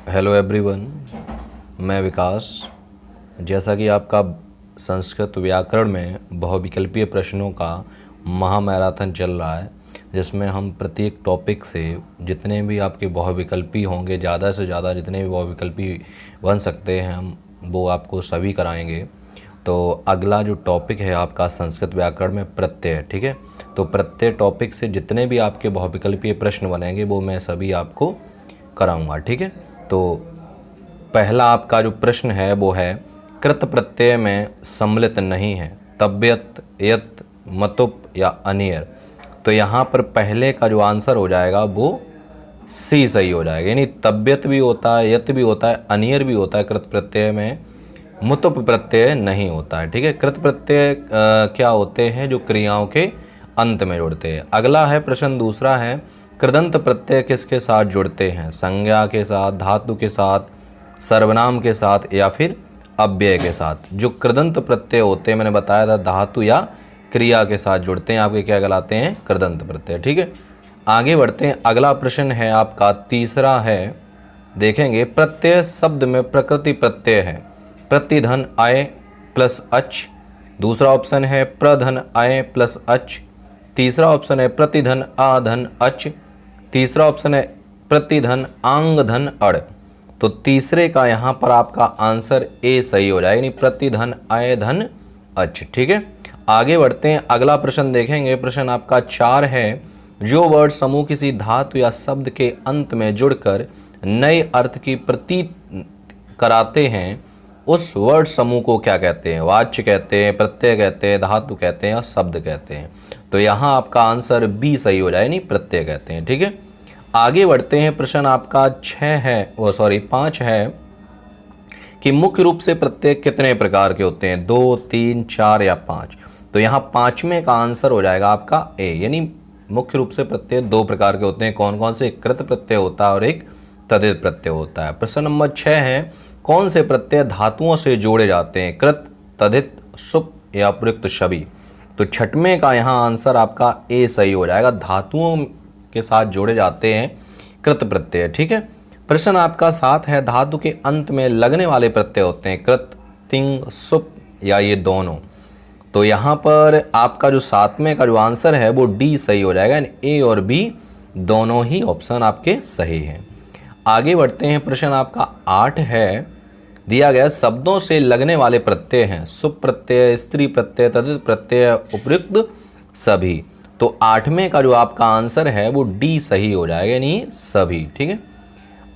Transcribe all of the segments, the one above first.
Hello everyone, मैं विकास। जैसा कि आपका संस्कृत व्याकरण में बहुविकल्पीय प्रश्नों का महामैराथन चल रहा है, जिसमें हम प्रत्येक टॉपिक से जितने भी आपके बहुविकल्पी होंगे, ज़्यादा से ज़्यादा जितने भी बहुविकल्पी बन सकते हैं हम वो आपको सभी कराएंगे। तो अगला जो टॉपिक है आपका संस्कृत व्याकरण में प्रत्यय, ठीक है। तो प्रत्यय टॉपिक से जितने भी आपके बहुविकल्पीय प्रश्न बनेंगे वो मैं सभी आपको कराऊंगा, ठीक है। तो पहला आपका जो प्रश्न है वो है कृत प्रत्यय में सम्मिलित नहीं है, तब्यत, यत, मतुप या अनियर। तो यहाँ पर पहले का जो आंसर हो जाएगा वो सी सही हो जाएगा, यानी तब्यत भी होता है, यत भी होता है, अनियर भी होता है कृत प्रत्यय में, मुतुप प्रत्यय नहीं होता है, ठीक है। कृत प्रत्यय क्या होते हैं? जो क्रियाओं के अंत में जुड़ते हैं। अगला है प्रश्न दूसरा है कृदंत प्रत्यय किसके साथ जुड़ते हैं? संज्ञा के साथ, धातु के साथ, सर्वनाम के साथ या फिर अव्यय के साथ। जो कृदंत प्रत्यय होते हैं मैंने बताया था धातु या क्रिया के साथ जुड़ते हैं, आपके क्या कहलाते हैं? कृदंत प्रत्यय, ठीक है। आगे बढ़ते हैं। अगला प्रश्न है आपका तीसरा है, देखेंगे प्रत्यय शब्द में प्रकृति प्रत्यय है प्रतिधन अय प्लस अच। दूसरा ऑप्शन है प्रधन अय प्लस अच। तीसरा ऑप्शन है प्रतिधन आधन अच। तीसरा ऑप्शन है प्रतिधन आंग धन अड़। तो तीसरे का यहाँ पर आपका आंसर ए सही हो जाएगा, यानी प्रतिधन अय धन अच, ठीक है। आगे बढ़ते हैं। अगला प्रश्न देखेंगे। प्रश्न आपका 4 है, जो वर्ड समूह किसी धातु या शब्द के अंत में जुड़कर नए अर्थ की प्रतीत कराते हैं उस वर्ड समूह को क्या कहते हैं? वाच्य कहते हैं, प्रत्यय कहते हैं, धातु कहते हैं या शब्द कहते हैं। तो यहाँ आपका आंसर बी सही हो जाए, नहीं प्रत्यय कहते हैं, ठीक है। आगे बढ़ते हैं। प्रश्न आपका 5 है कि मुख्य रूप से प्रत्यय कितने प्रकार के होते हैं? 2, 3, 4 या 5। तो यहाँ पांचवें का आंसर हो जाएगा आपका ए, यानी मुख्य रूप से प्रत्यय 2 प्रकार के होते हैं। कौन कौन से? कृत प्रत्यय होता है और एक तदित प्रत्यय होता है। प्रश्न नंबर 6 है, कौन से प्रत्यय धातुओं से जोड़े जाते हैं? कृत, तदित, सुप या प्रयुक्त सभी। तो छठवें का यहाँ आंसर आपका ए सही हो जाएगा, धातुओं के साथ जोड़े जाते हैं कृत प्रत्यय, ठीक है। प्रश्न आपका 7 है, धातु के अंत में लगने वाले प्रत्यय होते हैं कृत, तिंग, सुप या ये दोनों। तो यहाँ पर आपका जो 7वें का जो आंसर है वो डी सही हो जाएगा, ए और बी दोनों ही ऑप्शन आपके सही हैं। आगे बढ़ते हैं। प्रश्न आपका 8 है, दिया गया शब्दों से लगने वाले प्रत्यय हैं सुप प्रत्यय, स्त्री प्रत्यय, तदित प्रत्यय, उपयुक्त सभी। तो 8वें का जो आपका आंसर है वो डी सही हो जाएगा, यानी सभी, ठीक है।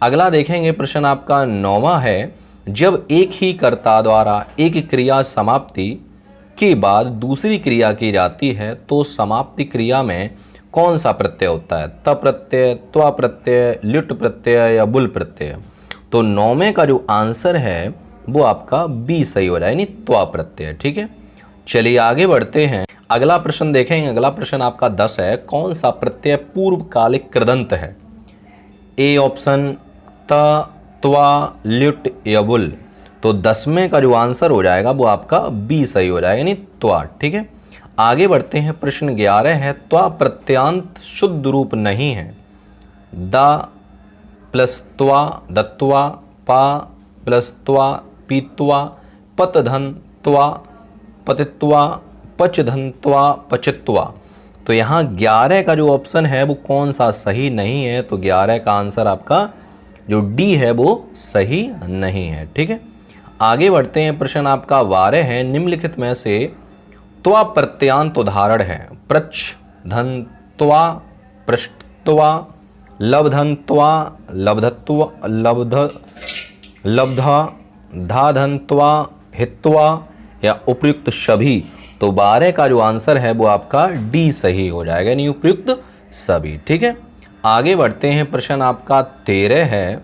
अगला देखेंगे। प्रश्न आपका 9वां है, जब एक ही कर्ता द्वारा एक क्रिया समाप्ति के बाद दूसरी क्रिया की जाती है तो समाप्ति क्रिया में कौन सा प्रत्यय होता है? त प्रत्यय, त्वा प्रत्यय, ल्युट प्रत्यय या बुल प्रत्यय। तो 9वें का जो आंसर है वो आपका बी सही हो जाए, यानी त्वा प्रत्यय, ठीक है। चलिए आगे बढ़ते हैं। अगला प्रश्न देखेंगे। अगला प्रश्न आपका 10 है, कौन सा प्रत्यय पूर्वकालिक कृदंत है? ए ऑप्शन त, त्वा, ल्युट या बुल। तो 10वें का जो आंसर हो जाएगा वो आपका बी सही हो जाएगा, यानी त्वा, ठीक है। आगे बढ़ते हैं। प्रश्न 11 है, त्वा प्रत्यांत शुद्ध रूप नहीं है। द प्लस त्वा दत्वा, पा प्लस त्वा पीत्वा, पत धन त्वा पतित्वा, पच धन त्वा पचित्वा। तो यहाँ 11 का जो ऑप्शन है वो कौन सा सही नहीं है? तो 11 का आंसर आपका जो डी है वो सही नहीं है, ठीक है। आगे बढ़ते हैं। प्रश्न आपका 12 है, निम्नलिखित में से त्वा प्रत्यांत उदाहरण है? प्रच धन त्वा, पृष्ठत्वा, लब्धन त्वा, लब्धत्व, लब्धा, धाधन त्वा, हित्वा या उपयुक्त सभी। तो 12 का जो आंसर है वो आपका डी सही हो जाएगा, यानी उपयुक्त सभी, ठीक है। आगे बढ़ते हैं। प्रश्न आपका 13 है,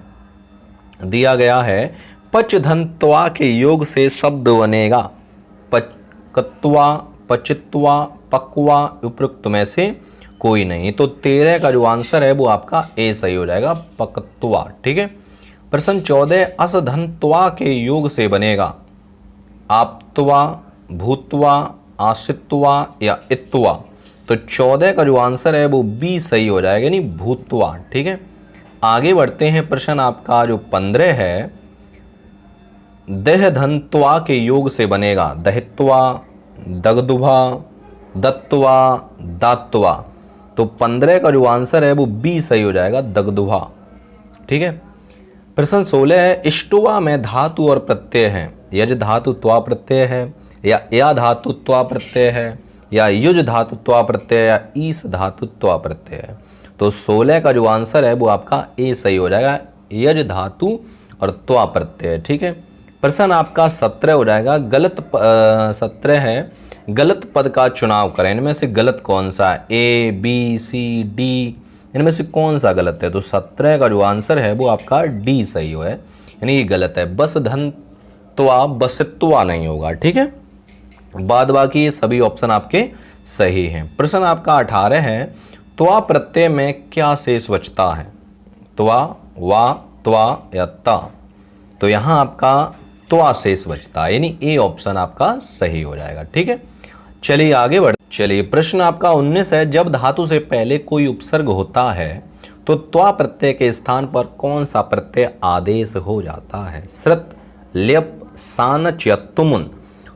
दिया गया है पच धन त्वा के योग से शब्द बनेगा पचकत्वा, पचित्वा, पक्वा, उपयुक्त में से कोई नहीं। तो 13 का जो आंसर है वो आपका ए सही हो जाएगा, पकत्वा, ठीक है। प्रश्न 14, अस धन त्वा के योग से बनेगा आप्त्वा, भूत्वा, आशित्वा या इत्वा। तो 14 का जो आंसर है वो बी सही हो जाएगा, यानी भूत्वा, ठीक है। आगे बढ़ते हैं, प्रश्न आपका जो 15 है, देह धन त्वा के योग से बनेगा। दहित्वा, दगदुभा, दत्वा, दात्वा। तो 15 का जो आंसर है वो बी सही हो जाएगा, दगदुभा। ठीक है। प्रश्न 16 है, इष्टुवा में धातु और प्रत्यय है। यज धातु त्वा प्रत्यय है, या धातु त्वा प्रत्यय है, या युज धातु त्वा प्रत्यय, या ईस धातु त्वा प्रत्यय है। तो 16 का जो आंसर है वो आपका ए सही हो जाएगा, यज धातु और त्वा प्रत्यय। ठीक है। प्रश्न आपका 17 हो जाएगा, 17 है, गलत पद का चुनाव करें। इनमें से गलत कौन सा है? ए, बी, सी, डी, इनमें से कौन सा गलत है? तो 17 का जो आंसर है वो आपका डी सही है, यानी ये गलत है। बस धन त्वा, बसत्वा नहीं होगा। ठीक है। बाद बाकी ये सभी ऑप्शन आपके सही हैं। प्रश्न आपका 18 है, त्वा प्रत्यय में क्या शेष बचता है? त्वा, वा, त्वा या ता। तो यहाँ आपका त्वा शेष बचता है, यानी ए ऑप्शन आपका सही हो जाएगा। ठीक है। चलिए आगे बढ़। चलिए प्रश्न आपका 19 है, जब धातु से पहले कोई उपसर्ग होता है तो त्वा प्रत्यय के स्थान पर कौन सा प्रत्यय आदेश हो जाता है? श्रत, ल्यप, सानच या तुमुन।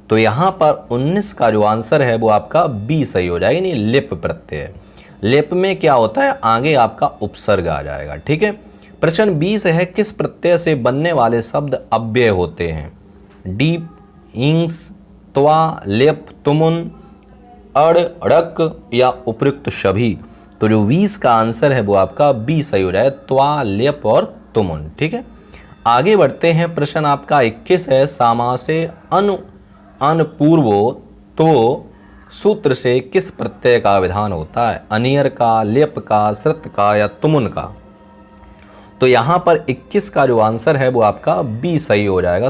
तो यहाँ पर 19 का जो आंसर है वो आपका बी सही हो जाएगा, यानी लिप प्रत्यय। लिप में क्या होता है? आगे आपका उपसर्ग आ जाएगा। ठीक है। प्रश्न 20 है, किस प्रत्यय से बनने वाले शब्द अव्यय होते हैं? डीप, इंग्स, त्वा, लेप, तुमुन, अड़, अड़क या उपयुक्त सभी। तो जो 20 का आंसर है वो आपका बी सही हो जाए, त्वा, लेप और तुमुन। ठीक है। आगे बढ़ते हैं। प्रश्न आपका 21 है, सामासे अनपूर्वो तो सूत्र से किस प्रत्यय का विधान होता है? अनियर का, लेप का, श्रत का या तुमुन का। तो यहां पर 21 का जो आंसर है वो आपका बी सही हो जाएगा।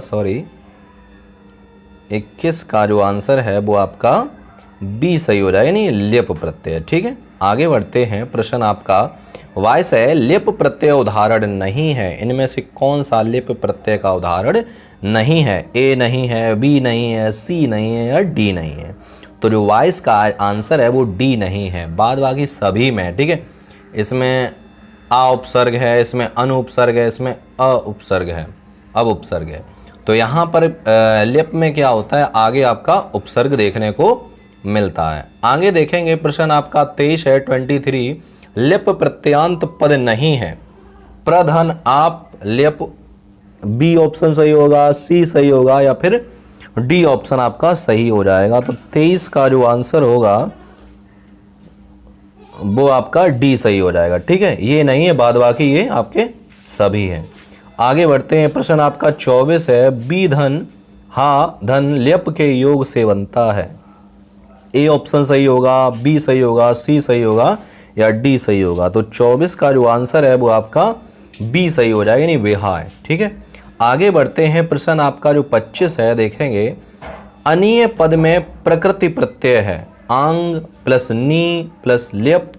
21 का जो आंसर है वो आपका बी सही हो जाएगा, यानी लेप प्रत्यय। ठीक है। आगे बढ़ते हैं। प्रश्न आपका 22 है, लेप प्रत्यय उदाहरण नहीं है। इनमें से कौन सा लेप प्रत्यय का उदाहरण नहीं है? ए नहीं है, बी नहीं है, सी नहीं है या डी नहीं है। तो जो 22 का आंसर है वो डी नहीं है, बाद बाकी सभी में। ठीक है। इसमें आ उपसर्ग है, इसमें अनु उपसर्ग है, इसमें अ उपसर्ग है, अब उपसर्ग है। तो यहाँ पर लेप में क्या होता है? आगे आपका उपसर्ग देखने को मिलता है। आगे देखेंगे। प्रश्न आपका 23 है, 23, लेप प्रत्यांत पद नहीं है। प्रधन, आप, लेप। बी ऑप्शन सही होगा, सी सही होगा या फिर डी ऑप्शन आपका सही हो जाएगा। तो 23 का जो आंसर होगा वो आपका डी सही हो जाएगा। ठीक है। ये नहीं है, बाद बाकी ये आपके सभी हैं। आगे बढ़ते हैं। प्रश्न आपका 24 है, बी धन हा धन लेप के योग से बनता है। ए ऑप्शन सही होगा, बी सही होगा, सी सही होगा या डी सही होगा। तो 24 का जो आंसर है वो आपका बी सही हो जाएगा, यानी वेहा है। ठीक है। आगे बढ़ते हैं। प्रश्न आपका जो 25 है, देखेंगे, अनीय पद में प्रकृति प्रत्यय है। आंग प्लस नी प्लस लेप।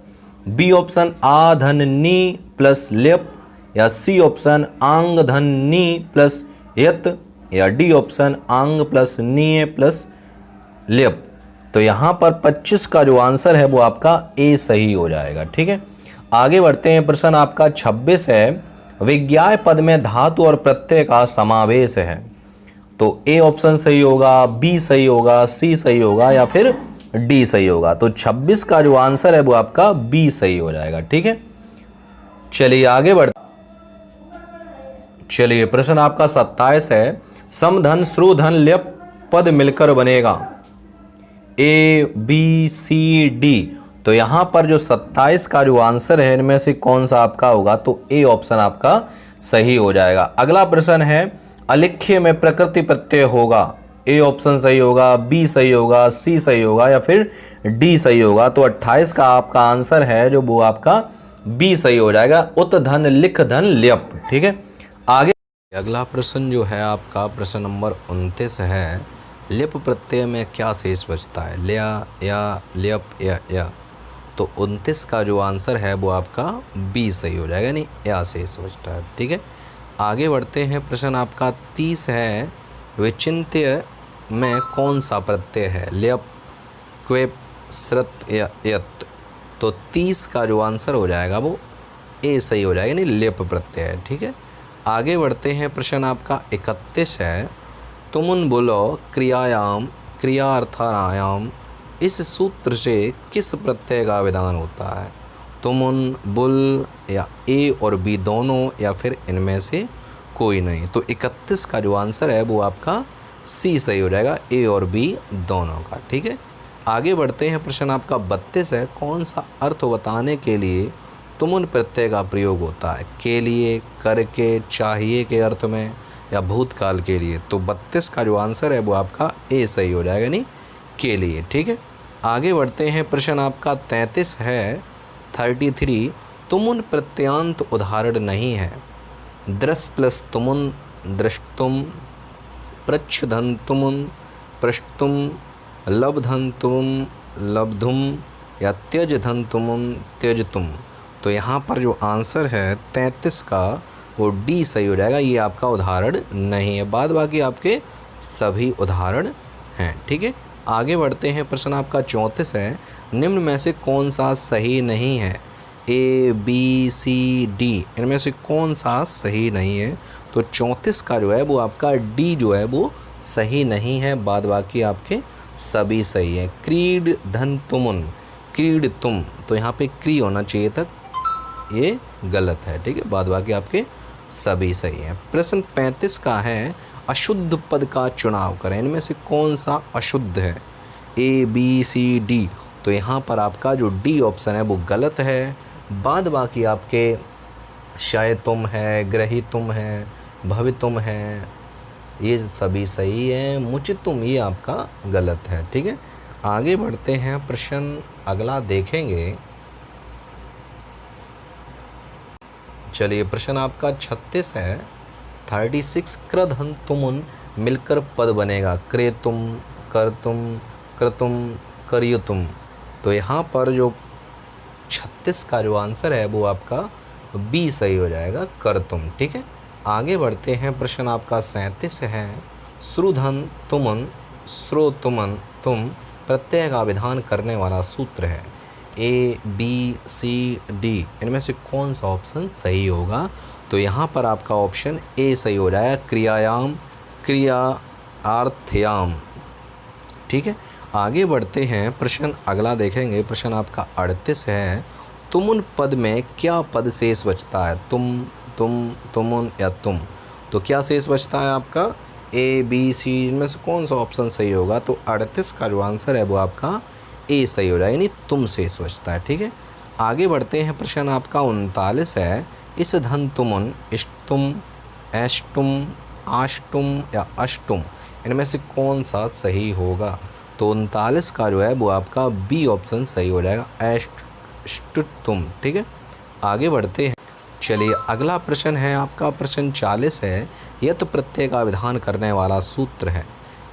बी ऑप्शन आ धन नी प्लस लेप, या सी ऑप्शन आंग धन नी प्लस यत, या डी ऑप्शन आंग प्लस नी प्लस लेप। तो यहाँ पर 25 का जो आंसर है वो आपका ए सही हो जाएगा। ठीक है। आगे बढ़ते हैं। प्रश्न आपका 26 है, विज्ञाय पद में धातु और प्रत्यय का समावेश है। तो ए ऑप्शन सही होगा, बी सही होगा, सी सही होगा या फिर डी सही होगा। तो 26 का जो आंसर है वो आपका बी सही हो जाएगा। ठीक है। चलिए आगे बढ़। चलिए प्रश्न आपका 27 है, समधन श्रुधन लेप पद मिलकर बनेगा। ए, बी, सी, डी। तो यहाँ पर जो 27 का जो आंसर है इनमें से कौन सा आपका होगा? तो ए ऑप्शन आपका सही हो जाएगा। अगला प्रश्न है, अलिख्य में प्रकृति प्रत्यय होगा। ए ऑप्शन सही होगा, बी सही होगा, सी सही होगा या फिर डी सही होगा। तो 28 का आपका आंसर है जो वो आपका बी सही हो जाएगा, उत धन लिख धन ल्यप। ठीक है। आगे अगला प्रश्न जो है आपका प्रश्न नंबर 29 है, लिप प्रत्यय में क्या शेष बचता है? ल्या, या, ल्यप या। तो 29 का जो आंसर है वो आपका बी सही हो जाएगा, यानी या शेष बचता है। ठीक है। आगे बढ़ते हैं। प्रश्न आपका 30 है, विचिन्त्य में कौन सा प्रत्यय है? ल्यप, क्वेप, श्रत या यत। तो 30 का जो आंसर हो जाएगा वो ए सही हो जाएगा, यानी लेप प्रत्यय है। ठीक है, आगे बढ़ते हैं। प्रश्न आपका 31 है, तुमुन बोलो क्रियायाम क्रियार्थायाम इस सूत्र से किस प्रत्यय का विधान होता है? तुमुन, बुल या ए और बी दोनों या फिर इनमें से कोई नहीं। तो 31 का जो आंसर है वो आपका सी सही हो जाएगा, ए और बी दोनों का। ठीक है, आगे बढ़ते हैं। प्रश्न आपका 32 है, कौन सा अर्थ बताने के लिए तुमुन प्रत्यय का प्रयोग होता है? के लिए, करके, चाहिए के अर्थ में या भूतकाल के लिए? तो 32 का जो आंसर है वो आपका ए सही हो जाएगा, यानी के लिए। ठीक है, आगे बढ़ते हैं। प्रश्न आपका 33 है, 33, तुमुन प्रत्यांत उदाहरण नहीं है। दृश प्लस तुमुन दृष्टुम, प्रच्छधन तुमुन पृष्ठुम, लब्धन तुम लब्धुम या त्यजधन तुमुन त्यजतुम। तो यहाँ पर जो आंसर है 33 का वो डी सही हो जाएगा, ये आपका उदाहरण नहीं है, बाद बाकी आपके सभी उदाहरण हैं। ठीक है, आगे बढ़ते हैं। प्रश्न आपका 34 है, निम्न में से कौन सा सही नहीं है? ए बी सी डी इनमें से कौन सा सही नहीं है? तो 34 का जो है वो आपका डी जो है वो सही नहीं है, बाद बाकी आपके सभी सही है। क्रीड धन तुमुन, क्रीड तुम, तो यहाँ पे क्री होना चाहिए था, ये गलत है। ठीक है, बाद बाकी आपके सभी सही हैं। प्रश्न 35 का है, अशुद्ध पद का चुनाव करें, इनमें से कौन सा अशुद्ध है? ए बी सी डी, तो यहाँ पर आपका जो डी ऑप्शन है वो गलत है, बाद बाकी आपके शयतुम है, ग्रहीतुम है, भवितुम है, ये सभी सही है। मुचितुम ये आपका गलत है। ठीक है, आगे बढ़ते हैं। प्रश्न अगला देखेंगे, चलिए प्रश्न आपका 36 है, 36, क्रधन तुमुन मिलकर पद बनेगा, क्रेतुम, करतुम, क्रतुम, करियुतुम। तो यहाँ पर जो 36 का जो आंसर है वो आपका बी सही हो जाएगा, करतुम। ठीक है, आगे बढ़ते हैं। प्रश्न आपका 37 है, श्रुधन तुमन श्रोतुमन तुम प्रत्यय का विधान करने वाला सूत्र है। ए बी सी डी इनमें से कौन सा ऑप्शन सही होगा? तो यहाँ पर आपका ऑप्शन ए सही हो जाएगा, क्रियायाम क्रियार्थयाम। ठीक है, आगे बढ़ते हैं। प्रश्न अगला देखेंगे। प्रश्न आपका 38 है, तुमुन पद में क्या पद शेष बचता है? तुम, तुमुन या तुम, तो क्या शेष बचता है आपका? ए बी सी इनमें से कौन सा ऑप्शन सही होगा? तो 38 का जो आंसर है वो आपका ए सही हो जाएगा, यानी तुम शेष बचता है। ठीक है, आगे बढ़ते हैं। प्रश्न आपका 39 है, इस धन तुमुन इष्टुम, एष्टुम, आष्टुम या अष्टुम इनमें से कौन सा सही होगा? तो 39 का जो है वो आपका बी ऑप्शन सही हो जाएगा, एष्टुम। ठीक है, आगे बढ़ते हैं। चलिए अगला प्रश्न है आपका प्रश्न 40 है, यत प्रत्यय का विधान करने वाला सूत्र है।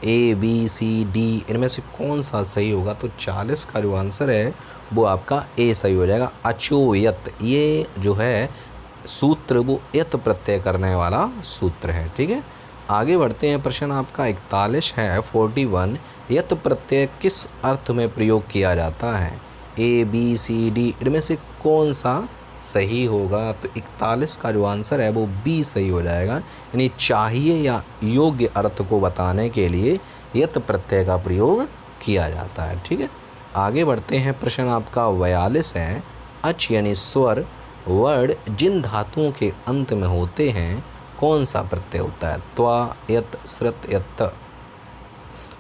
ए बी सी डी इनमें से कौन सा सही होगा? तो 40 का जो आंसर है वो आपका ए सही हो जाएगा, अचोयत। ये जो है सूत्र वो यत प्रत्यय करने वाला सूत्र है। ठीक है, आगे बढ़ते हैं। प्रश्न आपका 41 है, 41, यत प्रत्यय किस अर्थ में प्रयोग किया जाता है? ए बी सी डी इनमें से कौन सा सही होगा? तो 41 का जो आंसर है वो बी सही हो जाएगा, यानी चाहिए या योग्य अर्थ को बताने के लिए यत प्रत्यय का प्रयोग किया जाता है। ठीक है, आगे बढ़ते हैं। प्रश्न आपका 42 है, अच यानी स्वर वर्ड जिन धातुओं के अंत में होते हैं कौन सा प्रत्यय होता है? त्वा, यत, श्रत, यत।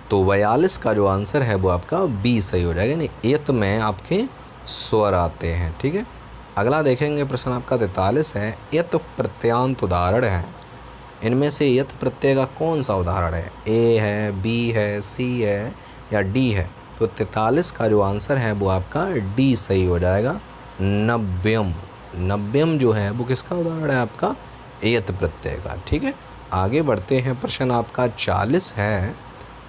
तो 42 का जो आंसर है वो आपका बी सही हो जाएगा, यानी यत में आपके स्वर आते हैं। ठीक है, अगला देखेंगे। प्रश्न आपका 43 है, यत प्रत्यांत उदाहरण है, इनमें से यत प्रत्यय का कौन सा उदाहरण है? ए है, बी है, सी है या डी है? तो 43 का जो आंसर है वो आपका डी सही हो जाएगा, नव्यम। नव्यम जो है वो किसका उदाहरण है? आपका यत प्रत्यय का। ठीक है, आगे बढ़ते हैं। प्रश्न आपका 40 है,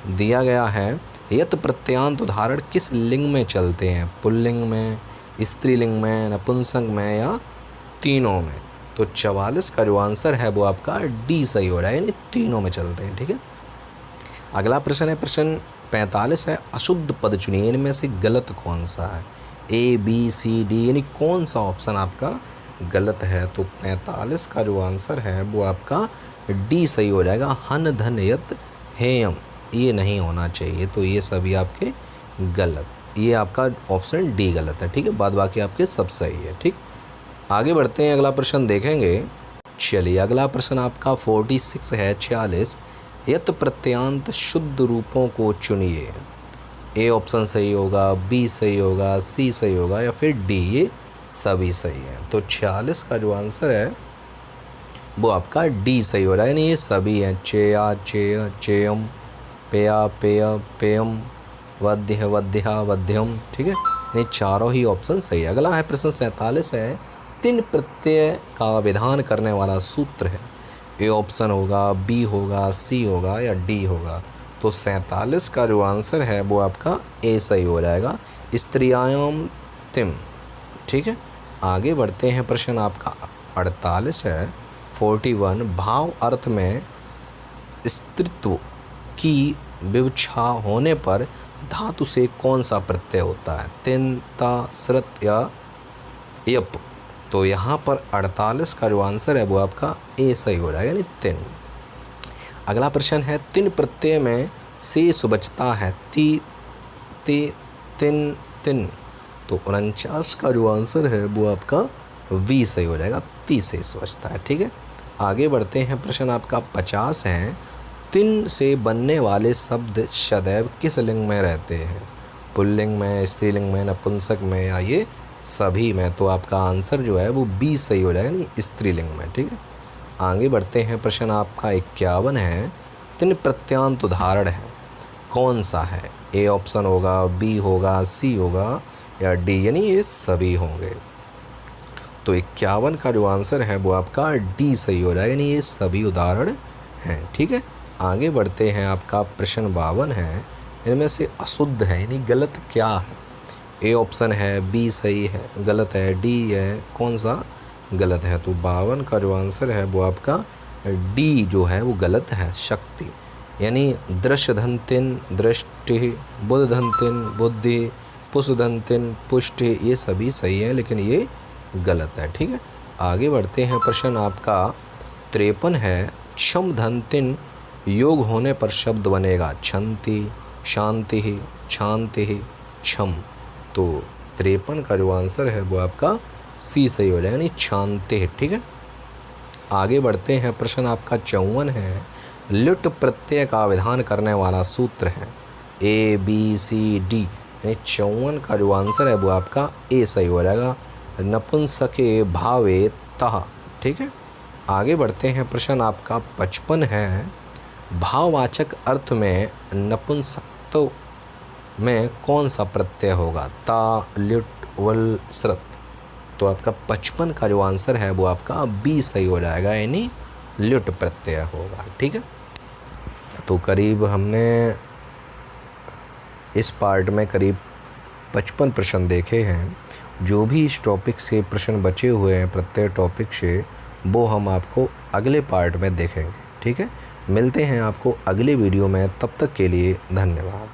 दिया गया है, यत प्रत्यांत उदाहरण किस लिंग में चलते हैं? पुल्लिंग में, स्त्रीलिंग में, नपुंसक में या तीनों में? तो 44 का जो आंसर है वो आपका डी सही हो रहा है, यानी तीनों में चलते हैं। ठीक है, अगला प्रश्न है प्रश्न 45 है, अशुद्ध पद चुनिए, इनमें से गलत कौन सा है? ए बी सी डी यानी कौन सा ऑप्शन आपका गलत है। तो 45 का जो आंसर है वो आपका डी सही हो जाएगा। हन धन यत हेयम, ये नहीं होना चाहिए। तो ये सभी आपके गलत, ये आपका ऑप्शन डी गलत है। ठीक है, बाद बाकी आपके सब सही है। ठीक, आगे बढ़ते हैं, अगला प्रश्न देखेंगे। चलिए अगला प्रश्न आपका 46 है 46। यत प्रत्यांत शुद्ध रूपों को चुनिए। ए ऑप्शन सही होगा, बी सही होगा, सी सही होगा या फिर डी, ये सभी सही है। तो 46 का जो आंसर है वो आपका डी सही हो रहा है, यानी ये सभी हैं। चेया चेय चेयम, पेया पेय पेयम, वध्य वध्या वध्यम। ठीक है, ये चारों ही ऑप्शन सही है। अगला है प्रश्न 47 है। 3 प्रत्यय का विधान करने वाला सूत्र है। ए ऑप्शन होगा, बी होगा, सी होगा या डी होगा। तो 47 का जो आंसर है वो आपका ए सही हो जाएगा, स्त्रियायाम तिम। ठीक है, आगे बढ़ते हैं, प्रश्न आपका 48 है 41। भाव अर्थ में स्त्रीत्व की विवक्षा होने पर धातु से कौन सा प्रत्यय होता है? तिन, ता, स्रत या यप। तो यहाँ पर 48 का जो आंसर है वो आपका ए सही हो जाएगा, यानी तिन। अगला प्रश्न है 3 प्रत्यय में शेष बचता है ती, ते, तिन, तिन। तो 49 का जो आंसर है वो आपका वी सही हो जाएगा, ती शेष बचता है। ठीक है, आगे बढ़ते हैं, प्रश्न आपका 50 है। 3 से बनने वाले शब्द सदैव किस लिंग में रहते हैं? पुल्लिंग में, स्त्रीलिंग में, नपुंसक में या ये सभी में? तो आपका आंसर जो है वो बी सही हो जाएगा, यानी स्त्रीलिंग में। ठीक है, आगे बढ़ते हैं, प्रश्न आपका 51 है। 3 प्रत्यांत उदाहरण है, कौन सा है? ए ऑप्शन होगा, बी होगा, सी होगा या डी, यानी ये सभी होंगे। तो 51 का जो आंसर है वो आपका डी सही हो जाएगा, यानी ये सभी उदाहरण हैं। ठीक है, आगे बढ़ते हैं, आपका प्रश्न 52 है। इनमें से अशुद्ध है यानी गलत क्या है? ए ऑप्शन है, बी सही है, गलत है, डी है, कौन सा गलत है? तो 52 का जो आंसर है वो आपका डी जो है वो गलत है, शक्ति। यानी दृश्य धनतिन दृष्टि, बुद्ध धनतिन बुद्धि, पुष्ट धनतिन पुष्टि, ये सभी सही है लेकिन ये गलत है। ठीक है, आगे बढ़ते हैं, प्रश्न आपका 53 है। क्षम धनतिन योग होने पर शब्द बनेगा छंति, शांति, शांति, क्षम। तो 53 का जो आंसर है वो आपका सी सही हो जाएगा, यानी शांति। ठीक है, आगे बढ़ते हैं, प्रश्न आपका 54 है। लुट प्रत्यय का विधान करने वाला सूत्र है। ए, बी, सी, डी, यानी 54 का जो आंसर है वो आपका ए सही हो जाएगा, नपुंसके भावे तः। ठीक है, आगे बढ़ते हैं, प्रश्न आपका 55 है। भाववाचक अर्थ में नपुंसकत्व में कौन सा प्रत्यय होगा? ता, लिट, वल, स्रत। तो आपका 55 का जो आंसर है वो आपका बी सही हो जाएगा, यानी लिट प्रत्यय होगा। ठीक है, तो करीब हमने इस पार्ट में करीब 55 प्रश्न देखे हैं। जो भी इस टॉपिक से प्रश्न बचे हुए हैं प्रत्येक टॉपिक से, वो हम आपको अगले पार्ट में देखेंगे। ठीक है, मिलते हैं आपको अगले वीडियो में, तब तक के लिए धन्यवाद।